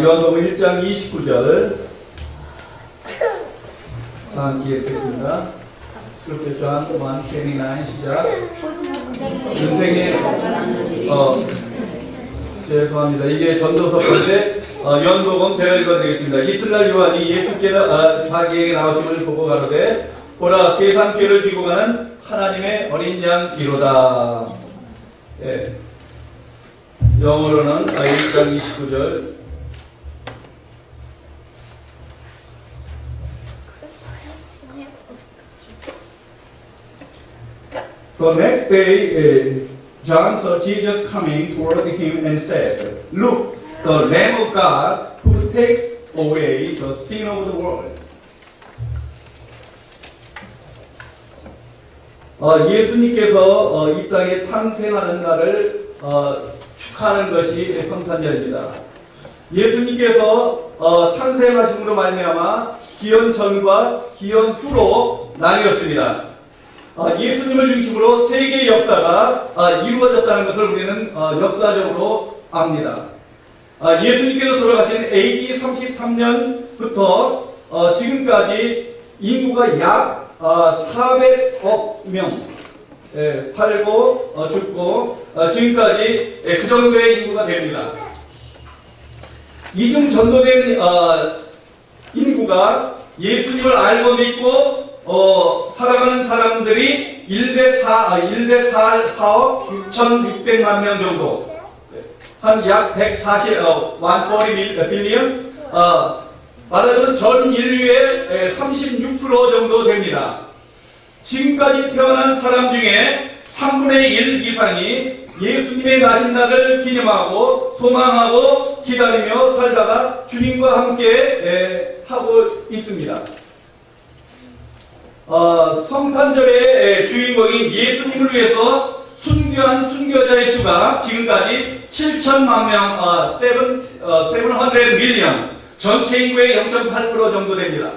요한복음 1장 29절 함께 읽겠습니다. Scripture John 1:29 시작. 인생의 죄송합니다. 이게 전도서인데 요한복음 제가 읽어드리겠습니다. 이튿날 요한이 예수께서 자기에게 나오심을 보고 가로되 보라 세상 죄를 지고 가는 하나님의 어린 양이로다. 예. 영어로는 1장 29절. The next day, John saw Jesus coming toward him and said, Look, the Lamb of God who takes away the sin of the world. 예수님께서 이 땅에 탄생하는 날을 축하하는 것이 성탄절입니다. 예수님께서 탄생하심으로 말미암아 기원 전과 기원 후로 나뉘었습니다. 예수님을 중심으로 세계의 역사가 이루어졌다는 것을 우리는 역사적으로 압니다. 예수님께서 돌아가신 AD 33년부터 지금까지 인구가 약 400억 명 살고 죽고 지금까지 그 정도의 인구가 됩니다. 이중 전도된 인구가 예수님을 알고 믿고 살아가는 사람들이 104억 6,600만 명 정도, 한 약 140 빌리언, 말하자면 전 인류의 36% 정도 됩니다. 지금까지 태어난 사람 중에 3분의 1 이상이 예수님의 나신 날을 기념하고 소망하고 기다리며 살다가 주님과 함께 하고 있습니다. 성탄절의 주인공인 예수님을 위해서 순교한 순교자의 수가 지금까지 7천만 명, 700 밀리언, 전체 인구의 0.8% 정도 됩니다.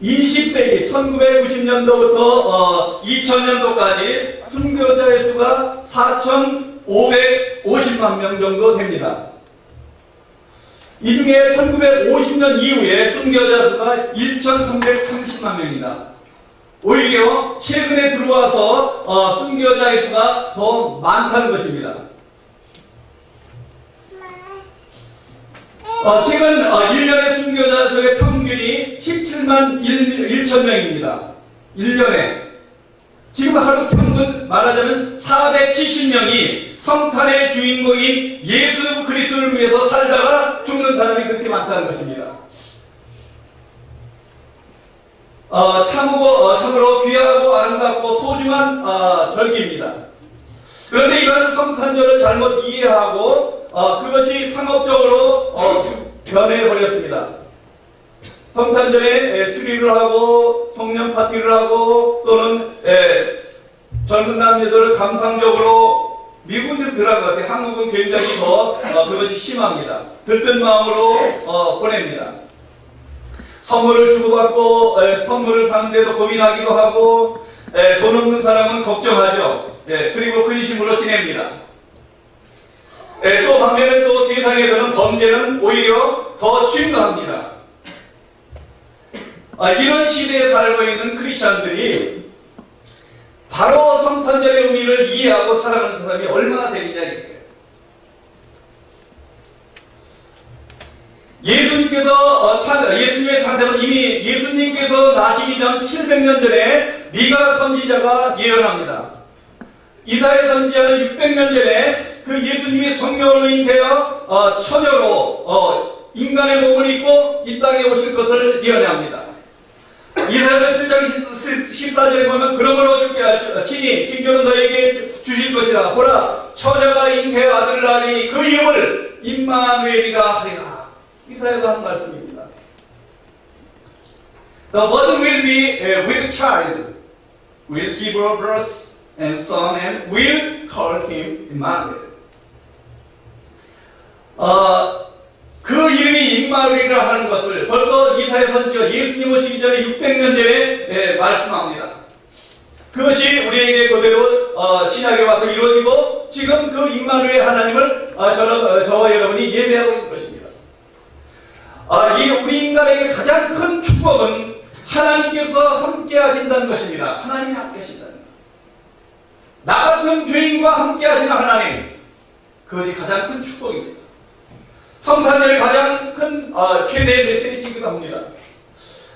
20세기 1990년도부터 2000년도까지 순교자의 수가 4,550만 명 정도 됩니다. 이 중에 1950년 이후에 순교자 수가 1,330만 명입니다. 오히려 최근에 들어와서 순교자의 수가 더 많다는 것입니다. 최근 1년의 순교자 수의 평균이 17만 1,000명입니다. 1년에. 지금 하루 평균 말하자면 470명이 성탄의 주인공인 예수 그리스도를 위해서 살다가 죽는 사람이 그렇게 많다는 것입니다. 참으로 귀하고 아름답고 소중한 절기입니다. 그런데 이런 성탄절을 잘못 이해하고 그것이 상업적으로 변해버렸습니다. 성탄절에 추리를 하고 성년 파티를 하고 또는 젊은 남녀들을 감상적으로 미국은 좀 덜한 것 같아요. 한국은 굉장히 더 그것이 심합니다. 들뜬 마음으로 보냅니다. 선물을 주고받고 선물을 사는데도 고민하기도 하고 돈 없는 사람은 걱정하죠. 그리고 근심으로 지냅니다. 또 반면에 또 세상에 드는 범죄는 오히려 더 심각합니다. 이런 시대에 살고 있는 크리스찬들이 바로 성탄절의 의미를 이해하고 살아가는 사람이 얼마나 되느냐 이렇게. 예수님의 탄생은 이미 예수님께서 나시기 전 700년 전에 미가 선지자가 예언합니다. 이사야 선지자는 600년 전에 그 예수님이 성령으로 잉태하여 처녀로 인간의 몸을 입고 이 땅에 오실 것을 예언합니다. 이사야 7장 14절에 보면 그러므로 친히 징조는 너에게 주실 것이라. 보라 처녀가 잉태하여 아들을 낳으니 그 이름을 임마누엘이라 하리라. 이사야가 한 말씀입니다. The virgin will be with child, will give birth and son, and will call him Emmanuel. 그 이름이 임마누엘이라 하는 것을 벌써 이사야 선지가 예수님 오시기 전에 600년 전에 말씀합니다. 그것이 우리에게 그대로 신약에 와서 이루어지고 지금 그 임마누엘 하나님을 저와 여러분이 예배하고 있는 것입니다. 우리 인간에게 가장 큰 축복은 하나님께서 함께 하신다는 것입니다. 하나님이 함께 하신다는 것. 나 같은 죄인과 함께 하시는 하나님, 그것이 가장 큰 축복입니다. 성탄절의 가장 큰 최대의 메시지이기도 합니다.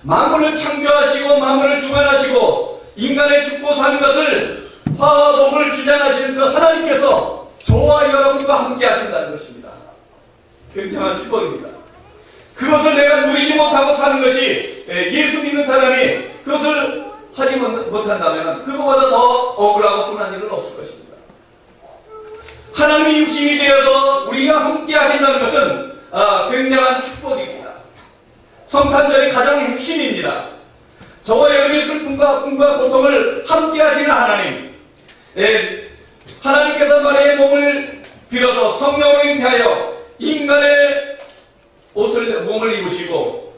만물을 창조하시고 만물을 주관하시고 인간의 죽고 사는 것을 화와 복을 주장하시는 그 하나님께서 저와 여러분과 함께 하신다는 것입니다. 굉장한 축복입니다. 그것을 내가 누리지 못하고 사는 것이 예수 믿는 사람이 그것을 하지 못한다면 그것보다 더 억울하고 분한 일은 없을 것입니다. 하나님이 육신이 되어서 우리가 함께 하신다는 것은 굉장한 축복입니다. 성탄절이 가장 핵심입니다. 저와 여러분의 슬픔과 꿈과 고통을 함께 하시는 하나님, 하나님께서 마리아의 몸을 빌어서 성령으로 잉태하여 인간의 몸을 입으시고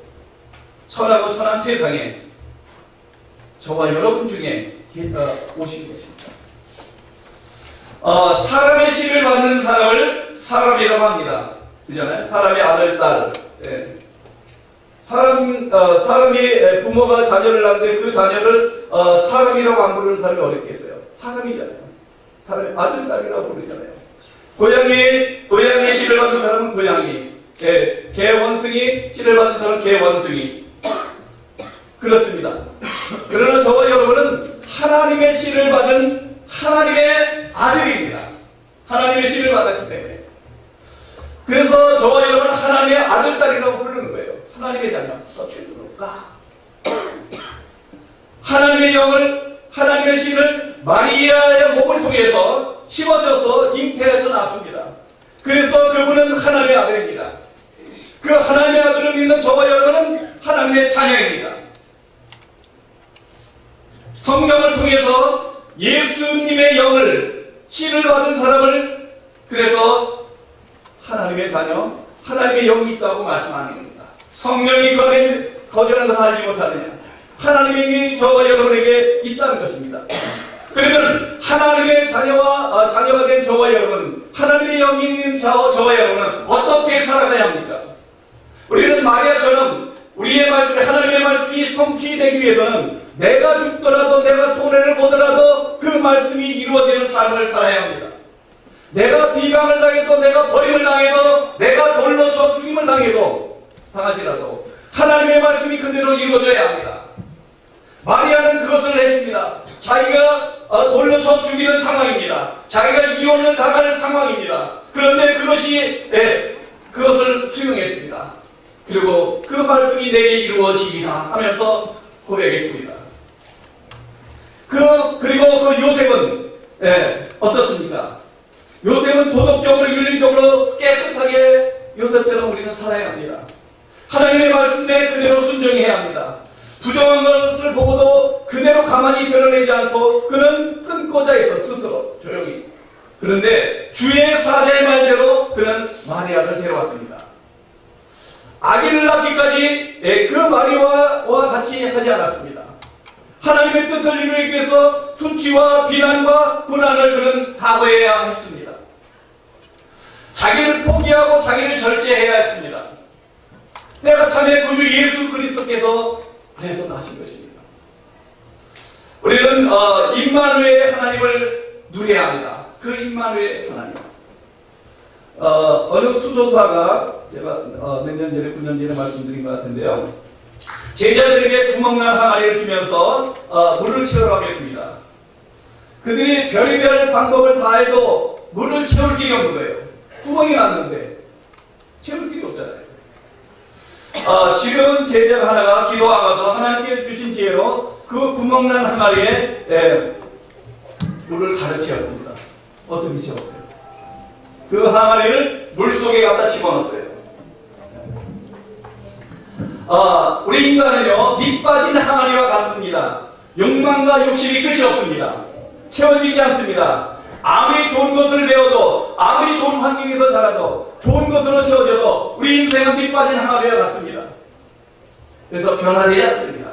천하고 천한 세상에 저와 여러분 중에 오신 것입니다. 사람의 씨를 받는 사람을 사람이라고 합니다. 그잖아요? 사람의 아들, 딸. 사람이 부모가 자녀를 낳는데 그 자녀를 사람이라고 안 부르는 사람이 어렵겠어요. 사람이잖아요. 사람의 아들, 딸이라고 부르잖아요. 고양이 씨를 받는 사람은 고양이. 개 원숭이 씨를 받는 사람은 개 원숭이. 그렇습니다. 그러나 저와 여러분은 하나님의 씨를 받은 하나님의 아들입니다. 하나님의 씨를 받았기 때문에. 그래서 저와 여러분은 하나님의 아들, 딸이라고 부르는 거예요. 하나님의 자녀. 서출부를까? 하나님의 영을, 하나님의 씨를 마리아의 몸을 통해서 심어져서 잉태해서 낳습니다. 그래서 그분은 하나님의 아들입니다. 그 하나님의 아들을 믿는 저와 여러분은 하나님의 자녀입니다. 성령을 통해서 예수님의 영을, 씨를 받은 사람을 그래서 하나님의 자녀, 하나님의 영이 있다고 말씀하는 겁니다. 성령이 거절한 것을 알지 못하느냐. 하나님의 영이 저와 여러분에게 있다는 것입니다. 그러면 하나님의 자녀가 된 저와 여러분, 하나님의 영이 있는 저와 여러분은 어떻게 살아가야 합니까? 우리는 마리아처럼 우리의 말씀, 하나님의 말씀이 성취되기 위해서는 내가 죽더라도 내가 손해를 보더라도 그 말씀이 이루어지는 삶을 살아야 합니다. 내가 비방을 당해도 내가 버림을 당해도 내가 돌로 쳐 죽임을 당하지라도 하나님의 말씀이 그대로 이루어져야 합니다. 마리아는 그것을 했습니다. 자기가 돌로 쳐 죽이는 상황입니다. 자기가 이혼을 당할 상황입니다. 그런데 그것을 수용했습니다. 그리고 그 말씀이 내게 이루어지리라 하면서 고백했습니다. 그리고 그 요셉은 어떻습니까? 요셉은 도덕적으로 윤리적으로 깨끗하게 요셉처럼 우리는 살아야 합니다. 하나님의 말씀에 그대로 순종해야 합니다. 부정한 것을 보고도 그대로 가만히 드러내지 않고 그는 끊고자 했어, 스스로 조용히. 그런데 주의 사자의 말대로 그는 마리아를 데려왔습니다. 아기를 낳기까지 그 마리아와 같이 하지 않았습니다. 하나님의 뜻을 이루기 위해서 수치와 비난과 고난을 그는 각오해야 했습니다. 자기를 포기하고 자기를 절제해야 했습니다. 내가 참의 구주 예수 그리스도께서 그래서 나신 것입니다. 우리는 임마누엘 하나님을 누려야 합니다. 그 임마누엘 하나님. 어느 수도사가 제가 몇 년 전에 9년 전에 말씀드린 것 같은데요. 제자들에게 구멍난 항아리를 주면서 물을 채우러 가겠습니다. 그들이 별의별 방법을 다해도 물을 채울 길이 없는 거예요. 구멍이 났는데 채울 길이 없잖아요. 지금 제자 하나가 기도하면서 하나님께 주신 지혜로 그 구멍난 항아리에 물을 가득 채웠습니다. 어떻게 채웠어요? 그 항아리를 물속에 갖다 집어넣었어요. 우리 인간은요, 밑 빠진 항아리와 같습니다. 욕망과 욕심이 끝이 없습니다. 채워지지 않습니다. 아무리 좋은 것을 배워도, 아무리 좋은 환경에서 자라도, 좋은 것으로 채워져도 우리 인생은 밑 빠진 항아리와 같습니다. 그래서 변화되지 않습니다.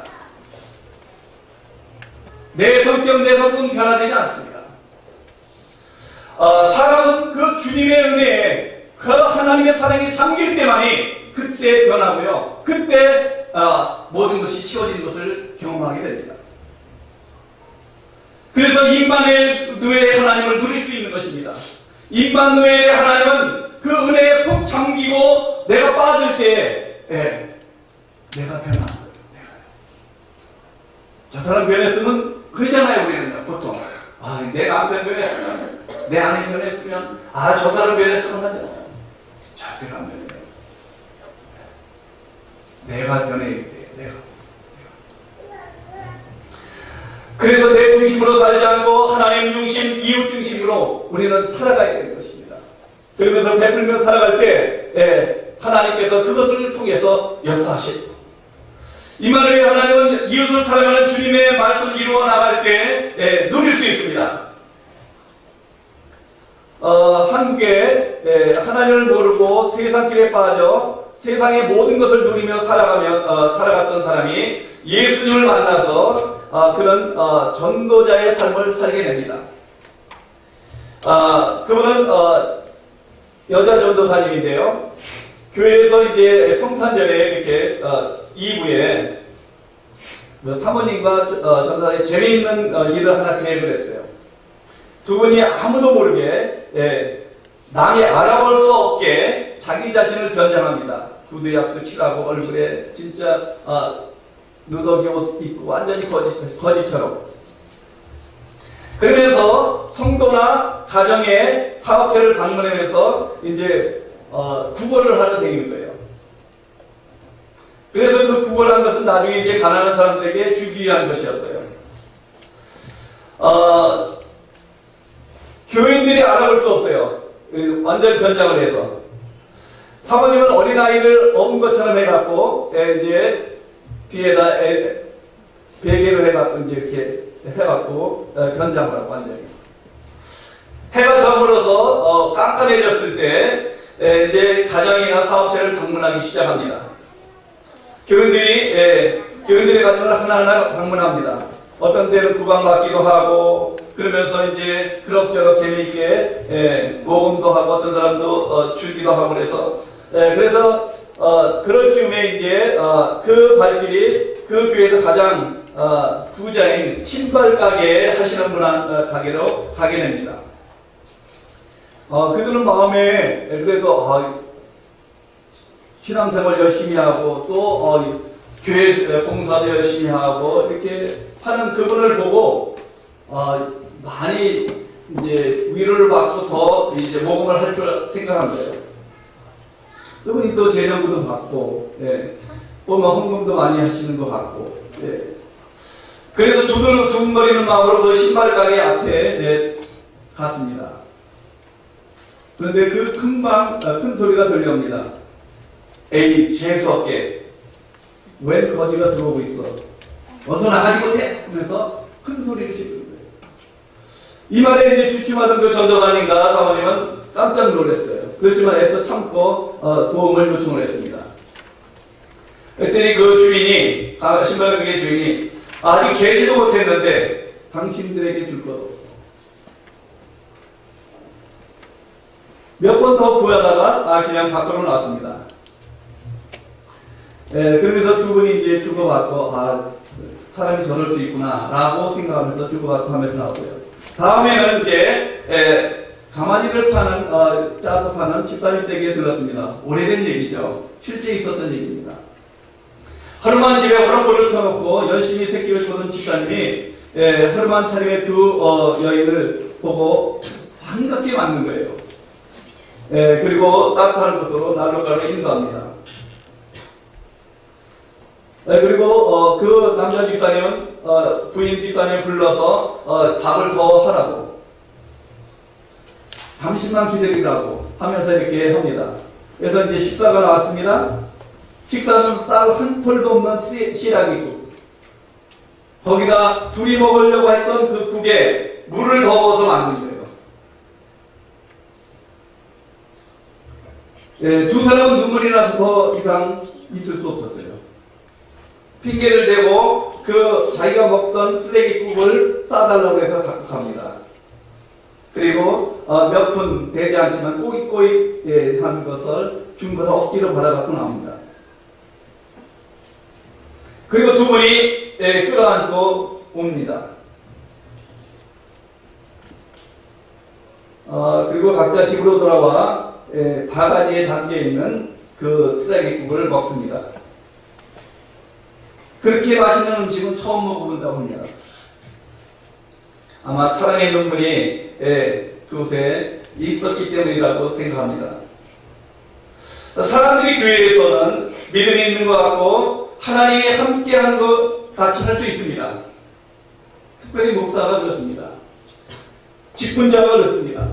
내 성격, 내 성품 변화되지 않습니다. 사람은 그 주님의 은혜에 그 하나님의 사랑에 잠길 때만이 그때 변하고요. 그때 모든 것이 치워진 것을 경험하게 됩니다. 그래서 임마누엘의 하나님을 누릴 수 있는 것입니다. 임마누엘의 하나님은 그 은혜에 푹 잠기고 내가 빠질 때에 내가 변하는 거예요. 저 사람 변했으면 그러잖아요. 우리는 보통 내가 안 변했으면, 내 아내 변했으면, 저 사람 변했으면 하잖아요. 절대로 안 변해요. 내가 변해야 돼. 내가. 그래서 내 중심으로 살지 않고 하나님 중심, 이웃 중심으로 우리는 살아가야 되는 것입니다. 그러면서 베풀며 살아갈 때 하나님께서 그것을 통해서 역사하십니다. 임마누엘 하나님은 이웃을 사랑하는 주님의 말씀을 이루어 나갈 때 누릴 수 있습니다. 한국에 하나님을 모르고 세상길에 빠져 세상의 모든 것을 누리며 살아갔던 사람이 예수님을 만나서 그는 전도자의 삶을 살게 됩니다. 그분은 여자 전도사님인데요. 교회에서 이제 성탄절에 이렇게 2부에 사모님과 전도사의 재미있는 일을 하나 계획을 했어요. 두 분이 아무도 모르게 남이 알아볼 수 없게 자기 자신을 변장합니다. 구두약도 칠하고 얼굴에 진짜 누더기 옷 입고 완전히 거지처럼. 그러면서 성도나 가정의 사업체를 방문하면서 이제 구걸을 하러 다니는 거예요. 그래서 그 구걸한 것은 나중에 이제 가난한 사람들에게 주기 위한 것이었어요. 교인들이 알아볼 수 없어요. 완전 변장을 해서. 사모님은 어린아이를 업은 것처럼 해갖고, 이제 뒤에다 베개를 해갖고, 이제 이렇게 해갖고, 변장을 하고, 완전히. 해가 저물어서, 깜깜해졌을 때, 이제 가정이나 사업체를 방문하기 시작합니다. 교인들의 가정을 하나하나 방문합니다. 어떤 때는 구강받기도 하고, 그러면서 이제 그럭저럭 재미있게 모금도 하고, 어떤 사람도 주기도 하고 그래서 그럴 즈음에 이제 그 발길이 그 교회에서 가장 부자인 신발 가게 하시는 분 가게로 가게 됩니다. 그들은 마음에 그래도 신앙생활 열심히 하고 또 교회 봉사도 열심히 하고 이렇게 하는 그분을 보고 많이 이제 위로를 받고 더 이제 모금을 할 줄 생각한 거예요. 그분이 또 재정부도 받고, 보면 헌금도 많이 하시는 것 같고, 그래서 두근거리는 마음으로 그 신발 가게 앞에 갔습니다. 그런데 그 큰 소리가 들려옵니다. 에이, 재수없게 웬 거지가 들어오고 있어. 어서 나가지 못해! 하면서 큰 소리를 지르는 거예요. 이 말에 이제 주춤하던 그 전도사님과 사모님은 깜짝 놀랐어요. 그렇지만 애써 참고 도움을 요청을 했습니다. 그랬더니 그 주인이, 신발 가게 주인이 아직 계시도 못했는데 당신들에게 줄 것 없어. 몇 번 더 구하다가 그냥 밖으로 나왔습니다. 그러면서 두 분이 이제 주고받고 사람이 저럴 수 있구나 라고 생각하면서 주고받고 하면서 나오고요. 다음에는 이제 가마니를 짜서 파는 집사님 댁에 들렀습니다. 오래된 얘기죠. 실제 있었던 얘기입니다. 하루만 집에 호롱불을 켜놓고 열심히 새끼를 쏘는 집사님이 하루만 차림의 두 여인을 보고 반갑게 맞는 거예요. 그리고 따뜻한 곳으로 난로가로 인도합니다. 그리고 그 남자 집사님은 부인 집사님을 불러서 밥을 더 하라고, 잠시만 기다리라고 하면서 이렇게 합니다. 그래서 이제 식사가 나왔습니다. 식사는 쌀 한 톨도 없는 시라기국. 거기다 둘이 먹으려고 했던 그 국에 물을 더 부어서 만든 거예요. 두 사람은 눈물이 나서 더 이상 있을 수 없었어요. 핑계를 대고 자기가 먹던 쓰레기국을 싸달라고 해서 갖고 갑니다. 그리고 몇 푼 되지 않지만 꼬익꼬익 한 것을 준 것을 억지로 받아갖고 나옵니다. 그리고 두 분이 끌어안고 옵니다. 그리고 각자 집으로 돌아와 바가지에 담겨있는 그 쓰레기국을 먹습니다. 그렇게 맛있는 음식은 처음 먹어본다고 합니다. 아마 사랑의 눈물이 그곳에 있었기 때문이라고 생각합니다. 사람들이 교회에서는 믿음이 있는 것 같고 하나님이 함께하는 것 같이 할 수 있습니다. 특별히 목사가 그렇습니다. 직분자가 그렇습니다.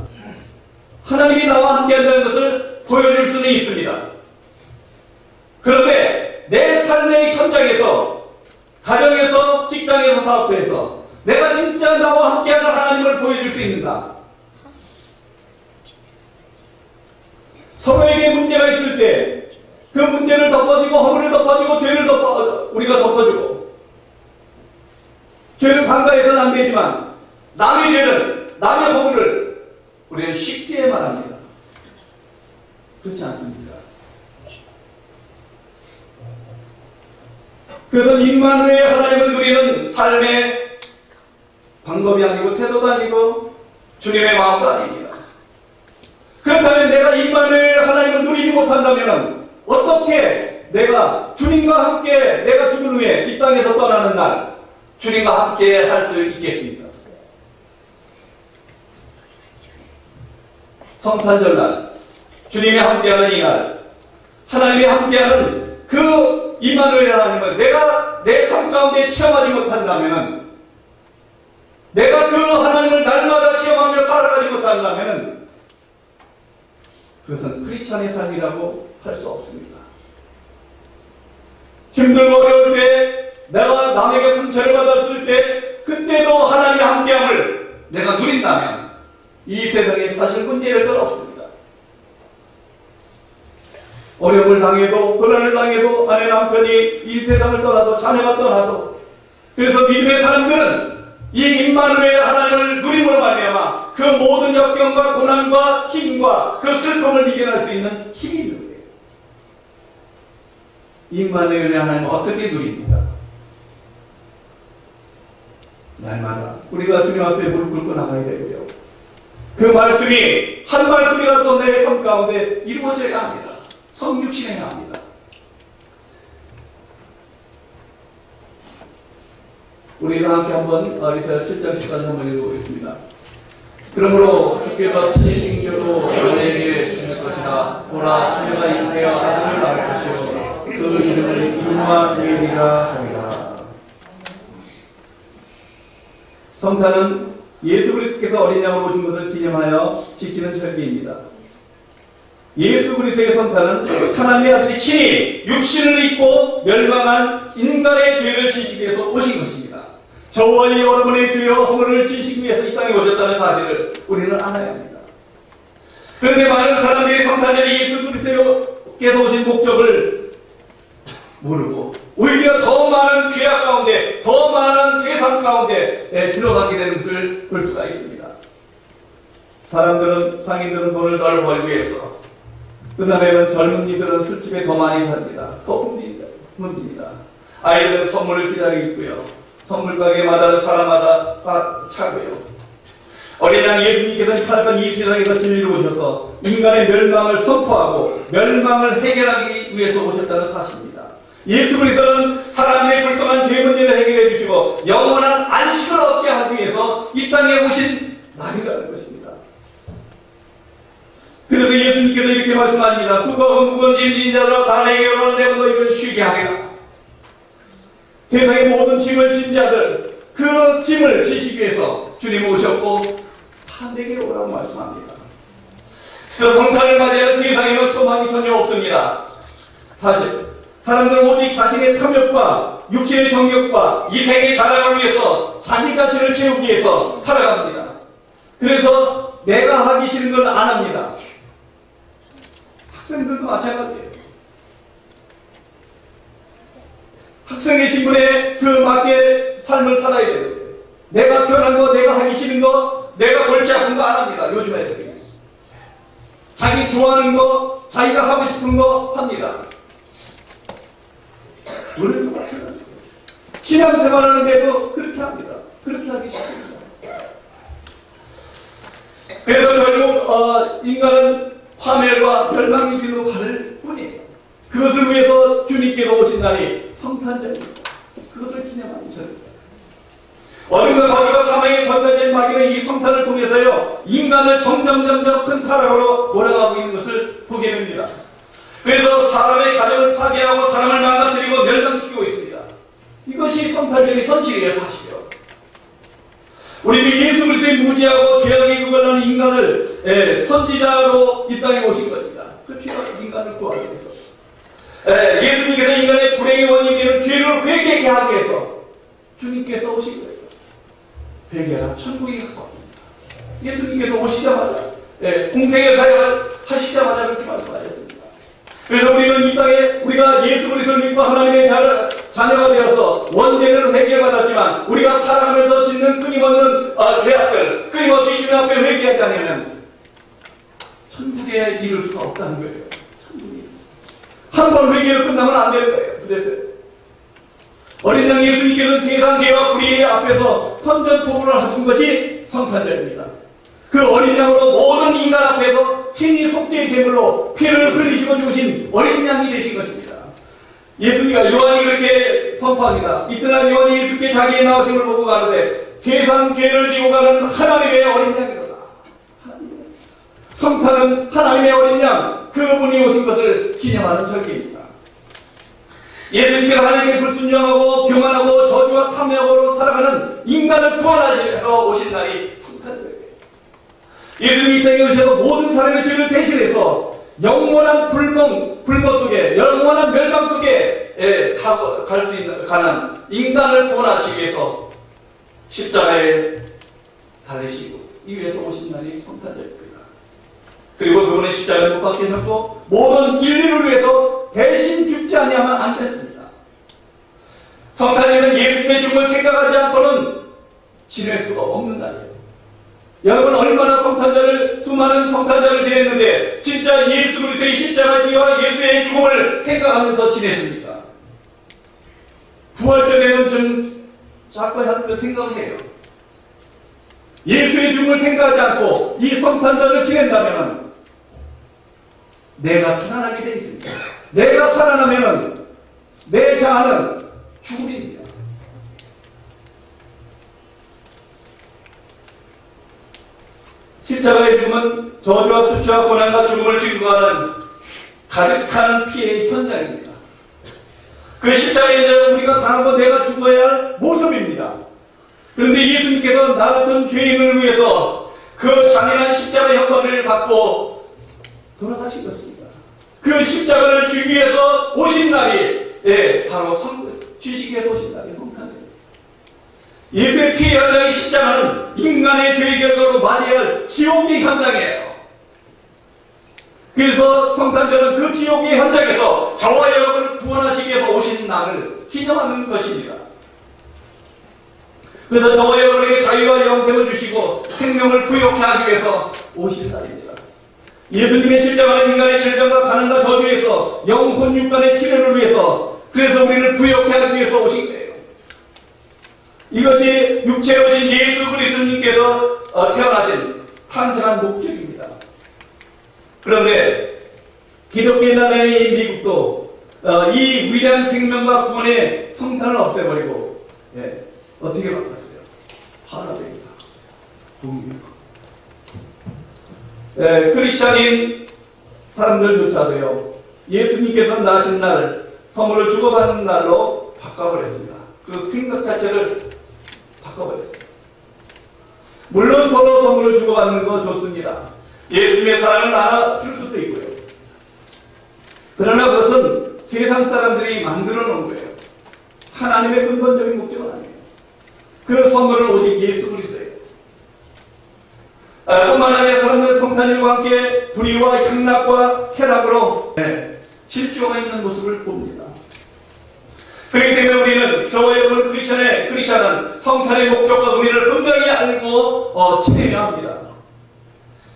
하나님이 나와 함께한다는 것을 보여줄 수는 있습니다. 그런데 내 삶의 현장에서, 가정에서, 직장에서, 사업터에서 내가 진짜 나와 함께하는 하나님을 보여줄 수 있는가? 서로에게 문제가 있을 때 그 문제를 덮어주고 허물을 덮어주고 죄를 우리가 덮어주고 죄를 간과해서는 안 되지만 남의 죄는 남의 허물을 우리는 쉽게 말합니다. 그렇지 않습니까? 그래서 임마누엘 하나님을 누리는 삶의 방법이 아니고 태도도 아니고 주님의 마음도 아닙니다. 그렇다면 내가 임마누엘 하나님을 누리지 못한다면 어떻게 내가 주님과 함께 내가 죽은 후에 이 땅에서 떠나는 날 주님과 함께 할 수 있겠습니까? 성탄절날 주님이 함께하는 이날 하나님이 함께하는 그 임마누엘 하나님을 내가 내 삶 가운데 체험하지 못한다면 내가 그 하나님을 날마다 체험하며 살아가지 못한다면 그것은 크리스찬의 삶이라고 할 수 없습니다. 힘들고 어려울 때 내가 남에게 상처를 받았을 때 그때도 하나님의 함께함을 내가 누린다면 이 세상에 사실 문제될 건 없습니다. 어려움을 당해도 고난을 당해도 아내 남편이 이 세상을 떠나도 자녀가 떠나도 그래서 믿음의 사람들은 이 임마누엘 하나님을 누림으로 말미암아 그 모든 역경과 고난과 힘과 그 슬픔을 이겨낼 수 있는 힘이 있는 거예요. 임마누엘의 하나님을 어떻게 누립니까? 날마다 우리가 주님 앞에 무릎 꿇고 나가야 되고요. 그 말씀이 한 말씀이라도 내 삶 가운데 이루어져야 합니다. 성육신해야 합니다. 우리가 함께 한번 이사야 7장 10까지 한번 읽어보겠습니다. 그러므로 주께서 친히 징조로 너희에게 주실 것이라. 보라, 처녀가 잉태하여 아들을 낳을 것이요 그 이름을 임마누엘이라 하리라. 성탄은 예수 그리스도께서 어린 양으로 오신 것을 기념하여 지키는 절기입니다. 예수 그리스도의 성탄은 하나님의 아들이 친히 육신을 입고 멸망한 인간의 죄를 지시기 위해서 오신 것입니다. 저와 여러분의 죄와 허물을 지시기 위해서 이 땅에 오셨다는 사실을 우리는 알아야 합니다. 그런데 많은 사람들이 성탄절에 예수 그리스도께서 오신 목적을 모르고 오히려 더 많은 죄악 가운데 더 많은 세상 가운데 들어가게 되는 것을 볼 수가 있습니다. 사람들은 상인들은 돈을 덜 벌기 위해서 그날에는 젊은이들은 술집에 더 많이 삽니다. 더 훔깁니다. 아이들은 선물을 기다리고 있고요. 선물 가게마다 사람마다 차고요. 어린 양 예수님께서는 살던 이 세상에서 진리로 오셔서 인간의 멸망을 선포하고 멸망을 해결하기 위해서 오셨다는 사실입니다. 예수 그리스도는 사람의 불쌍한 죄 문제를 해결해 주시고 영원한 안식을 얻게 하기 위해서 이 땅에 오신 날이라는 것입니다. 그래서 예수님께서 이렇게 말씀하십니다. 수고하고 무거운 짐진 자들아 다 내게 오라. 내가 너희를 쉬게 하리라. 세상의 모든 짐을 진 자들 그 짐을 지시기 위해서 주님 오셨고 다 내게 오라고 말씀합니다. 그래서 성탄을 맞이하는 세상에는 소망이 전혀 없습니다. 사실 사람들은 오직 자신의 탐욕과 육신의 정욕과 이 생의 자랑을 위해서 자기 자신을 채우기 위해서 살아갑니다. 그래서 내가 하기 싫은 걸 안 합니다. 학생들도 마찬가지예요. 학생의 신분에 그 맞게 삶을 살아야 돼요. 내가 편한 거, 내가 하기 싫은 거, 내가 골치 아픈 거 안 합니다. 요즘 애들이. 자기 좋아하는 거, 자기가 하고 싶은 거 합니다. 우리도 마찬가지예요. 신앙생활하는데도 그렇게 합니다. 그렇게 하기 쉽습니다. 그래서 결국 인간은 파멸과 멸망의 길로 갈 뿐이에요. 그것을 위해서 주님께서 오신 날이 성탄절입니다. 그것을 기념하는 절입니다. 어딘가 거기가 사망에 던져진 마귀는 이 성탄을 통해서요, 인간을 점점 큰 타락으로 몰아가고 있는 것을 보게 됩니다. 그래서 사람의 가정을 파괴하고 사람을 망가뜨리고 멸망시키고 있습니다. 이것이 성탄절의 현실이에요, 사실이요. 우리는 예수 그리스도의 무지하고 죄악에 구별하는 인간을 선지자로 이 땅에 오신 겁니다. 그 죄악 인간을 구하기 위해서. 예수님께서 인간의 불행의 원인이 되는 죄를 회개하게 하기 위해서 주님께서 오신 거예요. 회개라 천국이 가까웁니다. 예수님께서 오시자마자, 공생의 사역을 하시자마자 그렇게 말씀하셨습니다. 그래서 우리는 이 땅에 우리가 예수 그리스도를 믿고 하나님의 자녀가 되어서 원죄를 회개받았지만 우리가 살아가면서 짓는 끊임없는 죄악들, 끊임없이 주님 앞에 회개하지 않으면 천국에 이룰 수가 없다는 거예요. 천국이 한 번 회개를 끝나면 안 되는 거예요. 그랬어요. 어린 양 예수님께서는 세상 죄와 불의 앞에서 선전포고를 하신 것이 성탄절입니다. 그 어린 양으로 모든 인간 앞에서 친히 속죄의 제물로 피를 흘리시고 죽으신 어린 양이 되신 것입니다. 예수님과 요한이 그렇게 선포합니다. 이튿날 요한이 예수께 자기의 나오심을 보고 가는데 세상 죄를 지고 가는 하나님의 어린 양이로다. 성탄은 하나님의 어린 양, 그분이 오신 것을 기념하는 절기입니다. 예수님께서 하나님께 불순종하고 교만하고 저주와 탐욕으로 살아가는 인간을 구원하시러 오신 날이 성탄절이에요. 예수님이 이 땅에 오셔서 모든 사람의 죄를 대신해서 영원한 불법 속에, 영원한 멸망 속에 갈 수 있는 가난 인간을 구원하시기 위해서 십자가에 달리시고 이 위해서 오신 날이 성탄절입니다. 그리고 그분의 십자가에 못 박히셨고 모든 인류를 위해서 대신 죽지 아니하면 안 됐습니다. 성탄절은 예수님의 죽음을 생각하지 않고는 지낼 수가 없는 날이에요. 여러분 얼마나 수많은 성탄절을 지냈는데 진짜 예수 그리스도의 십자가 뒤와 예수의 죽음을 생각하면서 지냈습니까? 부활절에는 좀 자꾸 하는 생각을 해요. 예수의 죽음을 생각하지 않고 이 성탄절을 지낸다면 내가 살아나게 되어 있습니다. 내가 살아나면 내 자아는 죽음입니다. 십자가의 죽음은 저주와 수치와 고난과 죽음을 증거하는 가득한 피해의 현장입니다. 그 십자가에 우리가 당하고 내가 죽어야 할 모습입니다. 그런데 예수님께서 나 같은 죄인을 위해서 그 잔인한 십자가 형벌을 받고 돌아가신 것입니다. 그 십자가를 주기 위해서 오신 날이 바로 주시기 위해서 오신 날이 성탄절입니다. 예수의 피의 현장의 십자가는 인간의 죄의 결과로 맞이해야 할 지옥의 현장이에요. 그래서 성탄절은 그 지옥의 현장에서 저와 여러분을 구원하시기 위해서 오신 날을 기념하는 것입니다. 그래서 저와 여러분에게 자유와 영생을 주시고 생명을 부욕케 하기 위해서 오신 날입니다. 예수님의 십자가는 인간의 질병과 가난과 저주에서 영혼 육간의 치료를 위해서, 그래서 우리를 부욕케 하기 위해서 오신 거예요. 이것이 육체로 오신 예수 그리스도님께서 태어나신 탄생한 목적입니다. 그런데 기독교 나라의 미국도 이 위대한 생명과 구원의 성탄을 없애버리고 어떻게 바꿨어요? 하나되게 바꿨어요. 크리스찬인 사람들조차도요, 예수님께서 나신 날, 선물을 주고받는 날로 바꿔버렸습니다. 그 생각 자체를 바꿔버렸어요. 물론 서로 선물을 주고받는 거 좋습니다. 예수님의 사랑을 나눠줄 수도 있고요. 그러나 그것은 세상 사람들이 만들어 놓은 거예요. 하나님의 근본적인 목적은 아니에요. 그 선물은 오직 예수 그리스도예요. 뿐만 아니라 사람들은 성탄일과 함께 불의와 향락과 쾌락으로 실조가 있는 모습을 봅니다. 그렇기 때문에 우리는 저와 여러분 크리스찬은 성탄의 목적과 의미를 분명히 알고 지내야 합니다.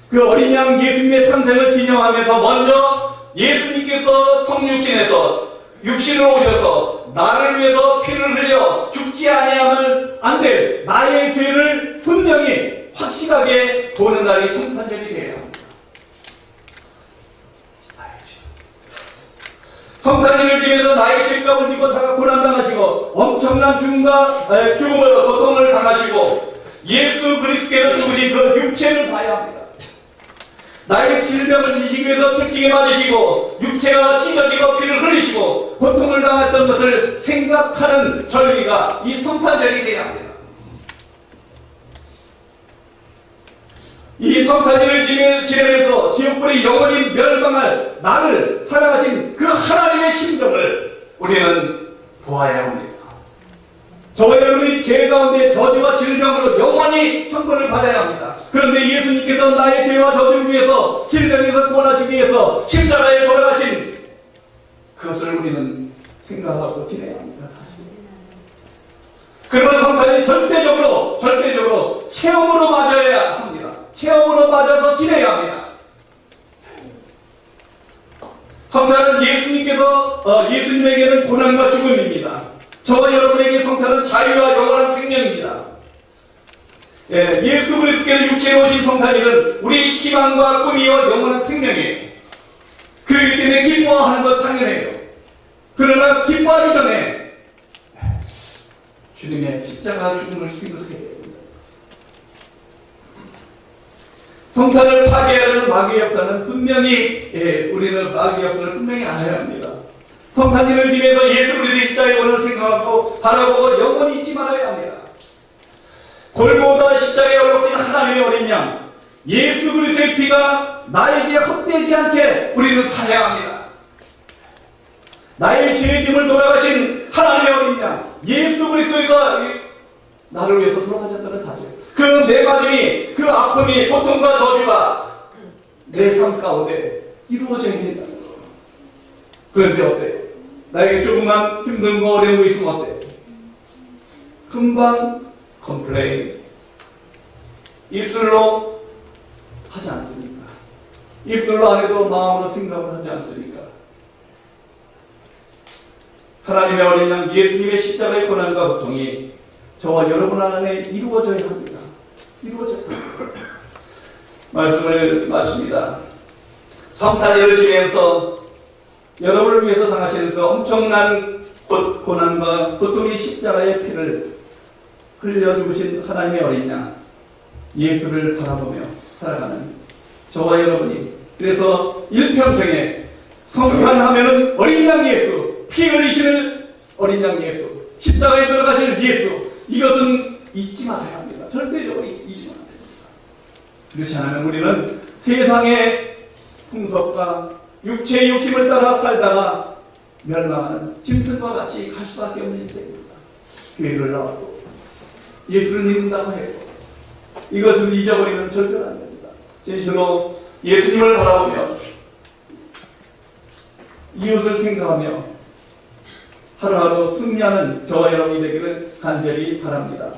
그 어린 양 예수님의 탄생을 기념하면서 먼저 예수님께서 성육신에서 육신으로 오셔서 나를 위해서 피를 흘려 죽지 아니하면 안 될 나의 죄를 분명히 확실하게 보는 날이 성탄절이 되어야 합니다. 성탄절을 지내서 나의 죄값을 지고 다 고난당하시고 엄청난 죽음을 고통을 당하시고 예수 그리스도께서 죽으신 그 육체를 봐야 합니다. 나의 질병을 지시기 위해서 책찍에 맞으시고 육체가 찢어지고 피를 흘리시고 고통을 당했던 것을 생각하는 절기가 이 성탄절이 되어야 합니다. 이 성탄절을 지내면서 지옥불이 영원히 멸망할 나를 사랑하신 그 하나님의 심정을 우리는 보아야 합니다. 저와 여러분이 죄 가운데 저주와 질병으로 영원히 형벌을 받아야 합니다. 그런데 예수님께서 나의 죄와 저주를 위해서 질병에서 구원하시기 위해서 십자가에 돌아가신 그것을 우리는 생각하고 지내야 합니다. 그러면 성탄이 절대적으로 체험으로 맞아야 합니다. 체험으로 맞아서 지내야 합니다. 성탄은 예수님에게는 고난과 죽음입니다. 저와 여러분에게 성탄은 자유와 영원한 생명입니다. 예수 그리스도께서 육체로 오신 성탄일은 우리 희망과 꿈이와 영원한 생명이에요. 그렇기 때문에 기뻐하는 것 당연해요. 그러나 기뻐하기 전에 주님의 십자가 죽음을 생각해야 됩니다. 성탄을 파괴하려는 마귀의 역사는 분명히 우리는 마귀의 역사를 분명히 알아야 합니다. 성탄일을 지내서 예수 그리스도의 십자가의 원을 생각하고 바라보고 영원히 잊지 말아야 합니다. 골고다 십자가에 올라오신 하나님의 어린 양 예수 그리스도의 피가 나에게 헛되지 않게 우리는 살아야 합니다. 나의 죄의 짐을 돌아가신 하나님의 어린 양 예수 그리스도가 나를 위해서 돌아가셨다는 사실, 그 내 맞음이, 그 아픔이, 고통과 저주가 내 삶 가운데 이루어져야 된다는 거예요. 그런데 어때? 나에게 조금만 힘든 거 어려운 거 있으면 어때? 금방 컴플레인, 입술로 하지 않습니까? 입술로 안 해도 마음으로 생각을 하지 않습니까? 하나님의 어린 양 예수님의 십자가의 고난과 고통이 저와 여러분 안에 이루어져야 합니다. 이루어져야 합니다. 말씀을 마칩니다. 성탄절을 지내면서 여러분을 위해서 당하시는 그 엄청난 고난과 고통의 십자가의 피를 흘려 죽으신 하나님의 어린 양 예수를 바라보며 살아가는 저와 여러분이, 그래서 일평생에 성탄하면은 어린 양 예수, 피 흘리시는 어린 양 예수, 십자가에 들어가시는 예수, 이것은 잊지 말아야 합니다. 절대적으로 잊지 말아야 됩니다. 그렇지 않으면 우리는 세상의 풍속과 육체의 욕심을 따라 살다가 멸망하는 짐승과 같이 갈 수밖에 없는 인생입니다. 교회를 나와도 예수를 믿는다고 해도 이것을 잊어버리면 절대로 안 됩니다. 진실로 예수님을 바라보며 이웃을 생각하며 하루하루 승리하는 저와 여러분이 되기를 간절히 바랍니다.